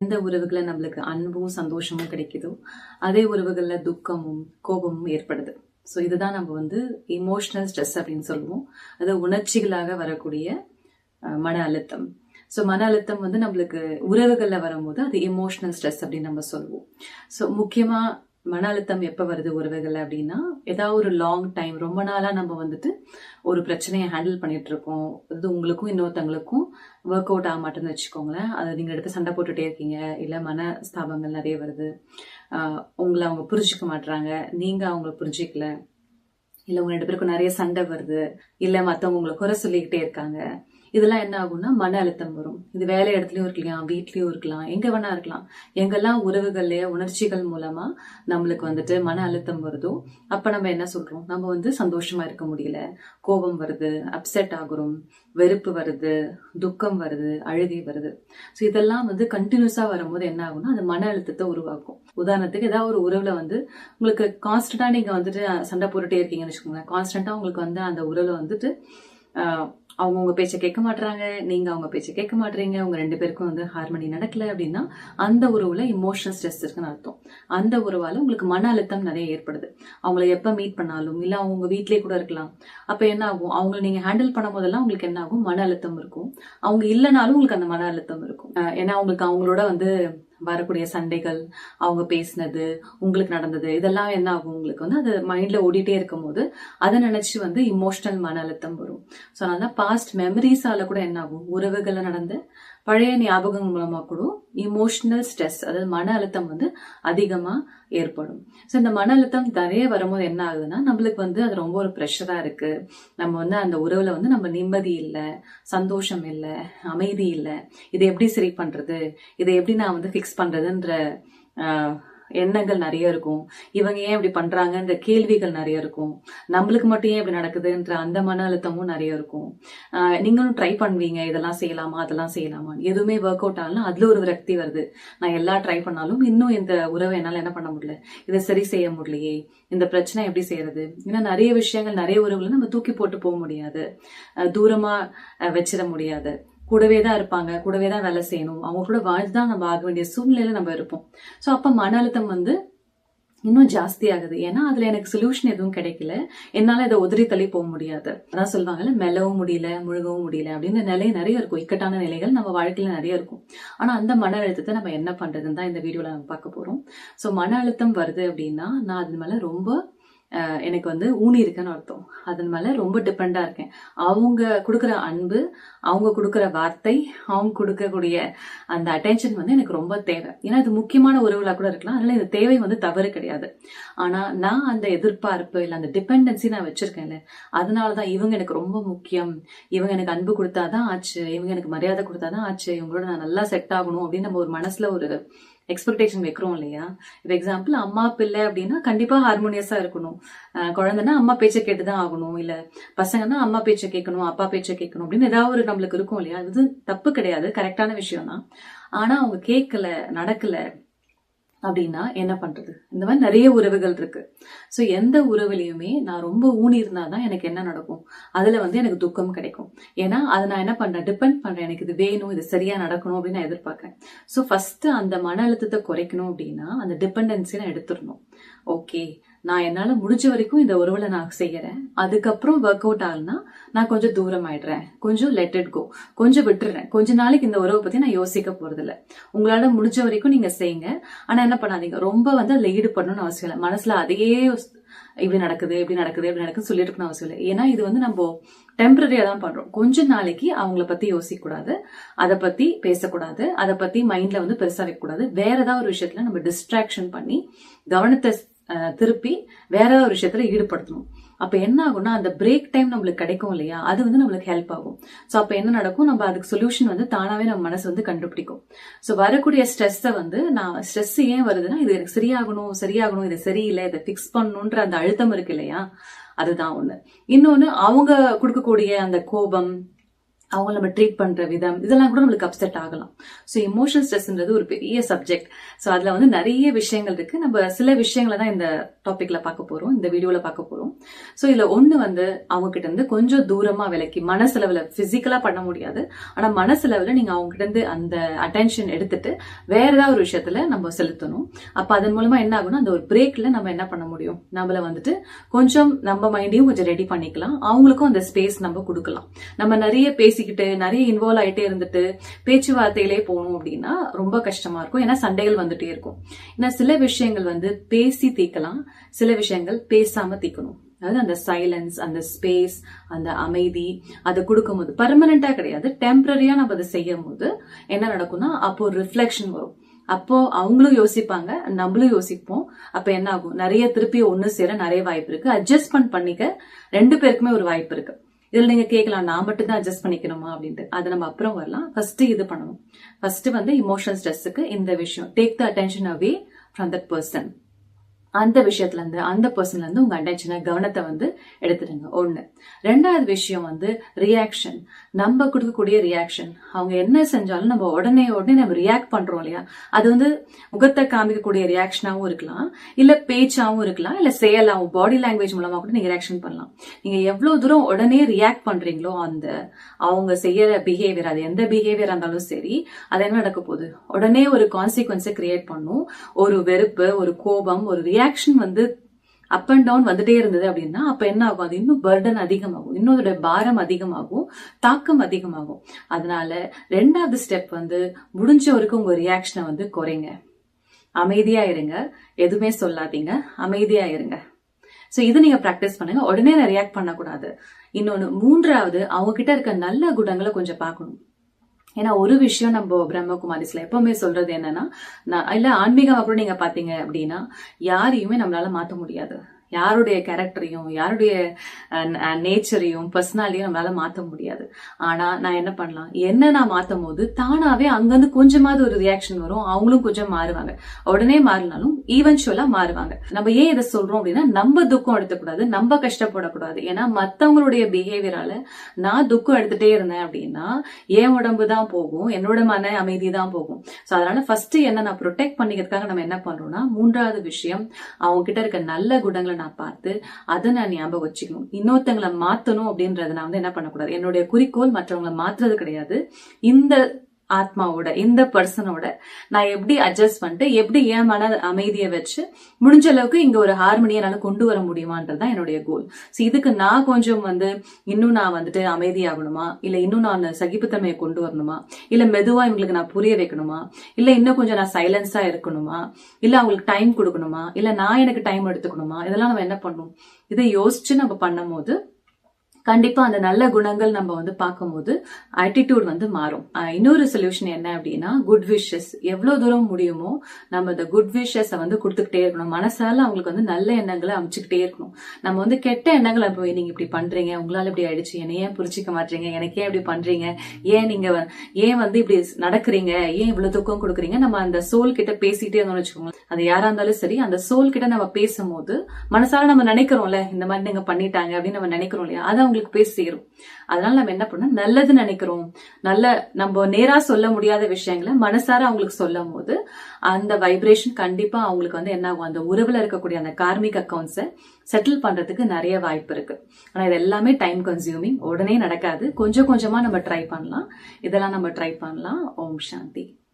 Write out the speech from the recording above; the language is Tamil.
எந்த உறவுகளை நம்மளுக்கு அன்பும் சந்தோஷமும் கிடைக்குதோ அதே உறவுகள்ல துக்கமும் கோபமும் ஏற்படுது. ஸோ இதுதான் நம்ம இமோஷனல் ஸ்ட்ரெஸ் அப்படின்னு சொல்லுவோம். அது உணர்ச்சிகளாக வரக்கூடிய மன அழுத்தம். ஸோ மன அழுத்தம் நம்மளுக்கு உறவுகள்ல வரும்போது அது இமோஷனல் ஸ்ட்ரெஸ் அப்படின்னு நம்ம சொல்லுவோம். ஸோ முக்கியமா மன அழுத்தம் எப்ப வருது உறவுகள் அப்படின்னா, ஏதாவது ஒரு லாங் டைம் ரொம்ப நாளா நம்ம ஒரு பிரச்சனையை ஹேண்டில் பண்ணிட்டு இருக்கோம். அது உங்களுக்கும் இன்னொருத்தவங்களுக்கும் ஒர்க் அவுட் ஆக மாட்டேன்னு வச்சுக்கோங்களேன். அதை நீங்க எடுத்து சண்டை போட்டுட்டே இருக்கீங்க, இல்ல மனஸ்தாபங்கள் நிறைய வருது, உங்களை அவங்க புரிஞ்சுக்க மாட்டாங்க, நீங்க அவங்களை புரிஞ்சிக்கல, இல்ல உங்க 2 பேருக்கும் நிறைய சண்டை வருது, இல்ல மத்தவங்க உங்களை குறை சொல்லிக்கிட்டே இருக்காங்க. இதெல்லாம் என்ன ஆகும்னா மன அழுத்தம் வரும். இது வேலை இடத்துலயும் இருக்கலாம், வீட்லயும் இருக்கலாம், எங்க வேணா இருக்கலாம். எங்கெல்லாம் உறவுகள்லயே உணர்ச்சிகள் மூலமா நம்மளுக்கு மன அழுத்தம் வருதோ அப்ப நம்ம என்ன சொல்றோம், நம்ம சந்தோஷமா இருக்க முடியல, கோபம் வருது, அப்செட் ஆகுறோம், வெறுப்பு வருது, துக்கம் வருது, அழுகை வருது. ஸோ இதெல்லாம் கண்டினியூஸா வரும்போது என்ன ஆகும்னா அது மன அழுத்தத்தை உருவாக்கும். உதாரணத்துக்கு ஏதாவது ஒரு உறவுல உங்களுக்கு கான்ஸ்டன்டா நீங்க சண்டை போட்டுட்டே இருக்கீங்கன்னு வச்சுக்கோங்க. கான்ஸ்டன்டா உங்களுக்கு அந்த உறவுல அவங்க உங்க பேச்ச கேட்க மாட்டாங்க, நீங்க அவங்க பேச்ச கேட்க மாட்டீங்க, உங்க 2 பேருக்கும் ஹார்மனி நடக்கல அப்படின்னா அந்த உறவுல இமோஷனல் ஸ்ட்ரெஸ் இருக்குன்னு அர்த்தம். அந்த உறவால உங்களுக்கு மன அழுத்தம் நிறைய ஏற்படுது. அவங்கள எப்ப மீட் பண்ணாலும், இல்ல அவங்க உங்க வீட்லயே கூட இருக்கலாம். அப்ப என்ன ஆகும், அவங்களை நீங்க ஹேண்டில் பண்ணும் போதெல்லாம் உங்களுக்கு என்ன ஆகும், மன அழுத்தம் இருக்கும். அவங்க இல்லைனாலும் உங்களுக்கு அந்த மன அழுத்தம் இருக்கும். ஏன்னா உங்களுக்கு அவங்களோட வரக்கூடிய சண்டைகள், அவங்க பேசினது, உங்களுக்கு நடந்தது, இதெல்லாம் என்ன ஆகும், உங்களுக்கு அது மைண்ட்ல ஓடிட்டே இருக்கும் போது அதை நினைச்சு இமோஷனல் மன அழுத்தம் வரும். ஸோ அதனால பாஸ்ட் மெமரிஸால கூட என்ன ஆகும், உறவுகள்ல நடந்த பழைய ஞாபகங்கள் மூலமா கூட இமோஷனல் ஸ்ட்ரெஸ், அதாவது மன அழுத்தம் அதிகமா ஏற்படும். ஸோ இந்த மன அழுத்தம் நிறைய வரும்போது என்ன ஆகுதுன்னா நம்மளுக்கு அது ரொம்ப ஒரு ப்ரெஷரா இருக்கு. நம்ம அந்த உறவுல நம்ம நிம்மதி இல்லை, சந்தோஷம் இல்லை, அமைதி இல்லை, இதை எப்படி சரி பண்றது, இதை எப்படி நான் ஃபிக்ஸ் பண்றதுன்ற எண்ணங்கள் நிறைய இருக்கும். இவங்க ஏன் இப்படி பண்றாங்கன்ற கேள்விகள் நிறைய இருக்கும். நம்மளுக்கு மட்டும் ஏன் இப்படி நடக்குதுன்ற அந்த மன அழுத்தமும் நிறைய இருக்கும். நீங்களும் ட்ரை பண்ணுவீங்க, இதெல்லாம் செய்யலாமா அதெல்லாம் செய்யலாமா, எதுவுமே ஒர்க் அவுட் ஆகலாம். அதுல ஒரு விரக்தி வருது, நான் எல்லாம் ட்ரை பண்ணாலும் இன்னும் இந்த உறவை என்னால என்ன பண்ண முடியல, இதை சரி செய்ய முடியலையே, இந்த பிரச்சனை எப்படி செய்யறது. ஏன்னா நிறைய விஷயங்கள், நிறைய உறவுகளை நம்ம தூக்கி போட்டு போக முடியாது, தூரமா வச்சிட முடியாது. கூடவே தான் இருப்பாங்க, கூடவே தான் வேலை செய்யணும், அவங்க கூட வாழ்ந்துதான் நம்ம ஆக வேண்டிய சூழ்நிலையில நம்ம இருப்போம். ஸோ அப்ப மன அழுத்தம் இன்னும் ஜாஸ்தி ஆகுது. ஏன்னா அதுல எனக்கு சொல்யூஷன் எதுவும் கிடைக்கல, என்னால இதை உதறி தள்ளி போக முடியாது. அதான் சொல்லுவாங்கல்ல, மெல்லவும் முடியல முழுகவும் முடியல அப்படின்னு நிலை நிறைய இருக்கும். இக்கட்டான நிலைகள் நம்ம வாழ்க்கையில நிறைய இருக்கும். ஆனா அந்த மன அழுத்தத்தை நம்ம என்ன பண்றதுன்னு தான் இந்த வீடியோல நம்ம பார்க்க போறோம். ஸோ மன அழுத்தம் வருது அப்படின்னா நான் அது மேல ரொம்ப எனக்கு ஊனி இருக்குன்னு அர்த்தம். அதன் மேல ரொம்ப டிபெண்டா இருக்கேன். அவங்க கொடுக்குற அன்பு, அவங்க கொடுக்குற வார்த்தை, அவங்க கொடுக்கக்கூடிய அந்த அட்டென்ஷன் எனக்கு ரொம்ப தேவை. ஏன்னா இது முக்கியமான உறவுகளா கூட இருக்கலாம், அதனால இந்த தேவை தவறு கிடையாது. ஆனா நான் அந்த எதிர்பார்ப்பு இல்ல அந்த டிபெண்டன்சி நான் வச்சிருக்கேன்ல, அதனாலதான் இவங்க எனக்கு ரொம்ப முக்கியம், இவங்க எனக்கு அன்பு கொடுத்தாதான் ஆச்சு, இவங்க எனக்கு மரியாதை கொடுத்தாதான் ஆச்சு, இவங்களோட நான் நல்லா செட் ஆகணும் அப்படின்னு நம்ம ஒரு மனசுல ஒரு எக்ஸ்பெக்டேஷன் வைக்கிறோம் இல்லையா. இப்ப எக்ஸாம்பிள் அம்மா பிள்ளை அப்படின்னா கண்டிப்பா ஹார்மோனியஸா இருக்கணும். குழந்தைன்னா அம்மா பேச்சை கேட்டுதான் ஆகணும், இல்ல பசங்கன்னா அம்மா பேச்சை கேட்கணும், அப்பா பேச்சை கேட்கணும் அப்படின்னு ஏதாவது ஒரு நம்மளுக்கு இருக்கும் இல்லையா. இது தப்பு கிடையாது, கரெக்டான விஷயம் தான். ஆனா அவங்க கேட்கல, நடக்கல அப்படின்னா என்ன பண்றது. இந்த மாதிரி நிறைய உறவுகள் இருக்கு. சோ எந்த உறவுலையுமே நான் ரொம்ப ஊனி இருந்தாதான் எனக்கு என்ன நடக்கும், அதுல எனக்கு துக்கம் கிடைக்கும். ஏன்னா அதை நான் என்ன பண்றேன், டிபெண்ட் பண்றேன், எனக்கு இது வேணும், இது சரியா நடக்கணும் அப்படின்னு நான் எதிர்பார்க்கிறேன். சோ ஃபர்ஸ்ட் அந்த மன அழுத்தத்தை குறைக்கணும் அப்படின்னா அந்த டிபெண்டன்சி நான் எடுத்துடணும். ஓகே, நான் என்னால முடிஞ்ச வரைக்கும் இந்த உறவுல நான் செய்யறேன், அதுக்கப்புறம் ஒர்க் அவுட் ஆகலன்னா நான் கொஞ்சம் தூரம் ஆயிடுறேன், கொஞ்சம் லெட் இட் கோ, கொஞ்சம் விட்டுறேன், கொஞ்ச நாளைக்கு இந்த உறவை பத்தி நான் யோசிக்க போறது இல்ல. உங்களால முடிஞ்ச வரைக்கும் நீங்க செய்யுங்க. ஆனா என்ன பண்ணாதீங்க, ரொம்ப அதுல ஈடுபடணும்னு அவசியம் இல்லை. மனசுல அதையே இப்படி நடக்குது இப்படி நடக்குது இப்படி நடக்குது சொல்லிட்டு இருக்கணும் அவசியம் இல்லை. ஏன்னா இது நம்ம டெம்பரரியா தான் பண்றோம். கொஞ்ச நாளைக்கு அவங்கள பத்தி யோசிக்க கூடாது, அதை பத்தி பேசக்கூடாது, அதை பத்தி மைண்ட்ல பெருசா வைக்க கூடாது. வேற ஏதாவது ஒரு விஷயத்துல நம்ம டிஸ்ட்ராக்ஷன் பண்ணி கவனத்தை திருப்பி வேற ஒரு விஷயத்துல ஈடுபடுத்தணும். அப்ப என்ன ஆகும்னா அந்த பிரேக் டைம் நம்மளுக்கு கிடைக்கும் இல்லையா, அது நம்மளுக்கு ஹெல்ப் ஆகும். சோ அப்ப என்ன நடக்கும், நம்ம அதுக்கு சொல்யூஷன் தானாவே நம்ம மனசு கண்டுபிடிக்கும். சோ வரக்கூடிய ஸ்ட்ரெஸ்ஸை நான் ஸ்ட்ரெஸ் ஏன் வருதுன்னா இது எனக்கு சரியாகணும், இது சரியில்லை, இதை பிக்ஸ் பண்ணணும்ன்ற அந்த அழுத்தம் இருக்கு இல்லையா, அதுதான் ஒண்ணு. இன்னொன்னு அவங்க கொடுக்கக்கூடிய அந்த கோபம், அவங்க நம்ம ட்ரீட் பண்ற விதம் இதெல்லாம் கூட நம்மளுக்கு அப்செட் ஆகலாம். ஸோ இமோஷனல் ஸ்ட்ரெஸ்ன்றது ஒரு பெரிய சப்ஜெக்ட். ஸோ அதுல வந்து நிறைய விஷயங்கள் இருக்கு. நம்ம சில விஷயங்களை தான் இந்த டாபிக்ல பார்க்க போறோம், இந்த வீடியோல பார்க்க போறோம். ஸோ இதுல ஒண்ணு வந்து அவங்க கிட்ட இருந்து கொஞ்சம் தூரமா விலக்கி, மனசளவுல பிசிக்கலா பண்ண முடியாது, ஆனா மனசளவுல நீங்க அவங்க கிட்ட இருந்து அந்த அட்டென்ஷன் எடுத்துட்டு வேற ஏதாவது ஒரு விஷயத்துல நம்ம செலுத்தணும். அப்ப அதன் மூலமா என்ன ஆகும்னா அந்த ஒரு பிரேக்ல நம்ம என்ன பண்ண முடியும், நம்மள வந்துட்டு கொஞ்சம் நம்ம மைண்டையும் கொஞ்சம் ரெடி பண்ணிக்கலாம், அவங்களுக்கும் அந்த ஸ்பேஸ் நம்ம கொடுக்கலாம். நம்ம நிறைய பேசிக்கிட்டு நிறைய இன்வால்வ் ஆயிட்டே இருந்துட்டு பேச்சுவார்த்தையிலே போகணும் அப்படின்னா ரொம்ப கஷ்டமா இருக்கும். ஏன்னா சண்டைகள் வந்துட்டே இருக்கும். ஏன்னா சில விஷயங்கள் வந்து பேசி தீர்க்கலாம், சில விஷயங்கள் பேசாம தீர்க்கணும். அதாவது அந்த சைலன்ஸ், அந்த ஸ்பேஸ், அந்த அமைதி அதை கொடுக்கும் போது பர்மனண்டா கிடையாது, டெம்பரரியா நம்ம அதை செய்யும் போது என்ன நடக்கும்னா அப்போ ஒரு ரிஃப்ளெக்ஷன் வரும். அப்போ அவங்களும் யோசிப்பாங்க, நம்மளும் யோசிப்போம். அப்ப என்ன ஆகும், நிறைய திருப்பி ஒண்ணு சேர நிறைய வாய்ப்பு இருக்கு. அட்ஜஸ்ட்மெண்ட் பண்ணிக்க ரெண்டு பேருக்குமே ஒரு வாய்ப்பு இருக்கு. இதுல நீங்க கேட்கலாம், நான் மட்டும் தான் அட்ஜஸ்ட் பண்ணிக்கணுமா அப்படின்ட்டு. அதை நம்ம அப்புறம் வரலாம். ஃபர்ஸ்ட் இது பண்ணணும். ஃபர்ஸ்ட் வந்து இமோஷனல் ஸ்ட்ரெஸ்ஸுக்கு இந்த விஷயம், take the attention away from that person. அந்த விஷயத்துல இருந்து, அந்த பர்சன்ல இருந்து உங்க அட்டென்ஷனை, கவனத்தை வந்து எடுத்துடுங்க. ஒண்ணு. ரெண்டாவது விஷயம் வந்து ரியாக்ஷன். நம்ம கொடுக்கக்கூடிய ரியாக்ஷன், அவங்க என்ன செஞ்சாலும் நம்ம உடனே நம்ம ரியாக்ட் பண்றோம் இல்லையா, அது வந்து முகத்தை காமிக்கக்கூடிய ரியாக்ஷனாவும் இருக்கலாம், இல்ல பேச்சாவும் இருக்கலாம், இல்ல செயலாவும் பாடி லாங்குவேஜ் மூலமா கூட நீங்க ரியாக்ஷன் பண்ணலாம். நீங்க எவ்வளவு தூரம் உடனே ரியாக்ட் பண்றீங்களோ அந்த அவங்க செய்யற பிஹேவியர், அது எந்த பிஹேவியரா இருந்தாலும் சரி, அது என்ன நடக்க போகுது, உடனே ஒரு கான்சிக்வன்ஸை கிரியேட் பண்ணும். ஒரு வெறுப்பு, ஒரு கோபம், ஒரு ரியாக்ஷன் வந்து அப் அண்ட் டவுன் வந்துட்டே இருந்தது அப்படின்னா அப்ப என்ன ஆகும், அது இன்னும் பர்டன் அதிகமாகும், இன்னும் அதோட பாரம் அதிகமாகும், தாக்கம் அதிகமாகும். அதனால ரெண்டாவது ஸ்டெப் வந்து முடிஞ்ச வரைக்கும் உங்க ரியாக்ஷனை வந்து குறைங்க, அமைதியா இருங்க, எதுவுமே சொல்லாதீங்க, அமைதியா இருங்க. சோ இது நீங்க பிராக்டிஸ் பண்ணுங்க. உடனே நான் ரியாக்ட் பண்ணக்கூடாது. இன்னொன்னு, மூன்றாவது, அவங்க கிட்ட இருக்க நல்ல குணங்களை கொஞ்சம் பார்க்கணும். ஏன்னா ஒரு விஷயம் நம்ம பிரம்மகுமாரிஸ்ல எப்பவுமே சொல்றது என்னன்னா, இல்ல ஆன்மீகமா கூட நீங்க பாத்தீங்க அப்படின்னா, யாரையுமே நம்மளால மாத்த முடியாது. யாருடைய கேரக்டரையும், யாருடைய நேச்சரையும், பர்சனாலிட்டியும் நம்மளால மாத்த முடியாது. ஆனா நான் என்ன பண்ணலாம், என்ன நான் மாத்தும் போது தானாவே அங்கிருந்து கொஞ்சமாவது ஒரு ரியாக்ஷன் வரும், அவங்களும் கொஞ்சம் மாறுவாங்க. உடனே மாறினாலும் ஈவென்ச்சுவலா மாறுவாங்க. நம்ம ஏன் இதை சொல்றோம் அப்படின்னா, நம்ம துக்கம் எடுத்துக்கூடாது, நம்ம கஷ்டப்படக்கூடாது. ஏன்னா மத்தவங்களுடைய பிஹேவியரால நான் துக்கம் எடுத்துட்டே இருந்தேன் அப்படின்னா என் உடம்பு தான் போகும், என்னோட மன அமைதி தான் போகும். சோ அதனால ஃபர்ஸ்ட் என்ன நான் ப்ரொடெக்ட் பண்ணிக்கிறதுக்காக நம்ம என்ன பண்றோம்னா, மூன்றாவது விஷயம், அவங்க கிட்ட இருக்க நல்ல குணங்களை நான் பார்த்து அதை நான் ஞாபகம் வச்சுக்கணும். இன்னொருத்தங்களை மாத்தணும் அப்படின்றத நான் வந்து என்ன பண்ணக்கூடாது, என்னுடைய குறிக்கோள் மற்றவங்களை மாத்துறது கிடையாது. இந்த ஆத்மாவோட, இந்த பர்சனோட நான் எப்படி அட்ஜஸ்ட் பண்ணிட்டு, எப்படி என் மன அமைதியை வச்சு முடிஞ்ச அளவுக்கு இங்க ஒரு ஹார்மனியை என்னால கொண்டு வர முடியுமான்றதுதான் என்னுடைய கோல். சோ இதுக்கு நான் கொஞ்சம் வந்து இன்னும் நான் வந்துட்டு அமைதியாகணுமா, இல்ல இன்னும் நான் சகிப்புத்தன்மையை கொண்டு வரணுமா, இல்ல மெதுவா இவங்களுக்கு நான் புரிய வைக்கணுமா, இல்ல இன்னும் கொஞ்சம் நான் சைலன்ஸா இருக்கணுமா, இல்ல அவங்களுக்கு டைம் கொடுக்கணுமா, இல்ல நான் எனக்கு டைம் எடுத்துக்கணுமா, இதெல்லாம் நம்ம என்ன பண்ணணும், இதை யோசிச்சு நம்ம பண்ணும் போது கண்டிப்பா அந்த நல்ல குணங்கள் நம்ம வந்து பார்க்கும்போது ஆட்டிடியூட் வந்து மாறும். இன்னொரு சொல்யூஷன் என்ன அப்படின்னா, குட் விஷஸ். எவ்வளவு தூரம் முடியுமோ நம்ம இந்த குட் விஷஸ் வந்து கொடுத்துக்கிட்டே இருக்கணும். மனசால அவங்களுக்கு வந்து நல்ல எண்ணங்களை அமைச்சுக்கிட்டே இருக்கணும். நம்ம வந்து கெட்ட எண்ணங்களை போய் நீங்க இப்படி பண்றீங்க, உங்களால இப்படி ஆயிடுச்சு, என்ன ஏன் புரிச்சிக்க மாட்டீங்க, எனக்கே இப்படி பண்றீங்க, ஏன் வந்து இப்படி நடக்கிறீங்க, ஏன் இவ்வளவு துக்கம் கொடுக்குறீங்க, நம்ம அந்த சோல் கிட்ட பேசிட்டே இருந்தோம்னு வச்சுக்கோங்க. அது யாரா இருந்தாலும் சரி, அந்த சோல் கிட்ட நம்ம பேசும்போது மனசால நம்ம நினைக்கிறோம்ல, இந்த மாதிரி நீங்க பண்ணிட்டாங்க அப்படின்னு நம்ம நினைக்கிறோம் இல்லையா, அது அவங்களுக்கு பேசி சேரும். அதனால நம்ம என்ன பண்ணோம், நல்லது நினைக்கிறோம், நல்ல நம்ம நேரா சொல்ல முடியாத விஷயங்களை மனசார அவங்களுக்கு சொல்லும் போது அந்த வைப்ரேஷன் கண்டிப்பா அவங்களுக்கு வந்து என்ன ஆகும், அந்த உறவுல இருக்கக்கூடிய அந்த கார்மிக் அக்கௌண்ட்ஸை செட்டில் பண்றதுக்கு நிறைய வாய்ப்பு இருக்கு. ஆனா இது எல்லாமே டைம் கன்சியூமிங், உடனே நடக்காது. கொஞ்சம் கொஞ்சமா நம்ம ட்ரை பண்ணலாம். இதெல்லாம் நம்ம ட்ரை பண்ணலாம். ஓம் சாந்தி.